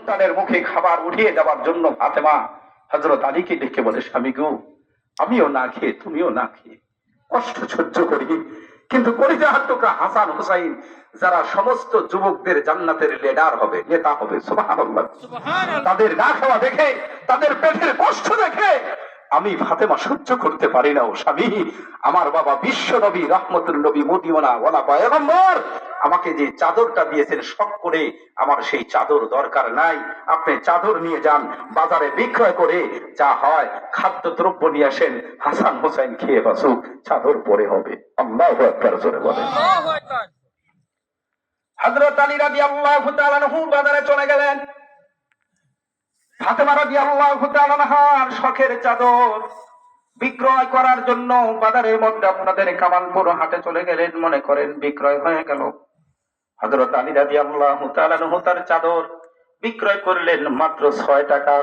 তাদের মুখে খাবার উঠিয়ে দেওয়ার জন্য ফাতেমা হযরত আলীকে ডেকে বলে, স্বামী গো, আমিও না খেয়ে তুমিও না খেয়ে কষ্ট সহ্য করি, কিন্তু কলিজার টুকরা হাসান হুসাইন যারা সমস্ত যুবকদের জান্নাতের লিডার হবে, নেতা হবে, সুবহানাল্লাহ, তাদের না খাওয়া দেখে, তাদের পেটের কষ্ট দেখে আমি ফাতেমা সহ্য করতে পারি না। ও স্বামী, আমার বাবা বিশ্ব নবী, রহমতুল নবী, মদিনা ওয়ালা পয়গম্বর আমাকে যে চাদরটা দিয়েছেন শখ করে, আমার সেই চাদর দরকার নাই। আপনি চাদর নিয়ে যান, বাজারে বিক্রয় করে যা হয় খাদ্য দ্রব্য নিয়ে আসেন, হাসান হোসেন খেয়ে বাসুক, চাদর পরে হবে। আল্লাহু আকবার জোরে বলেন। হযরত আলী রাদিয়াল্লাহু তাআলা আনহু বাজারে চলে গেলেন। ফাতেমা রাদিয়াল্লাহু তাআলা আনহার শখের চাদর বিক্রয় করার জন্য বাজারের মধ্যে আপনাদের কামালপুর হাটে চলে গেলেন। মনে করেন বিক্রয় হয়ে গেল। হযরত আলী রাদিয়াল্লাহু তাআলা আনহু তার চাদর বিক্রয় করলেন মাত্র 6 টাকা।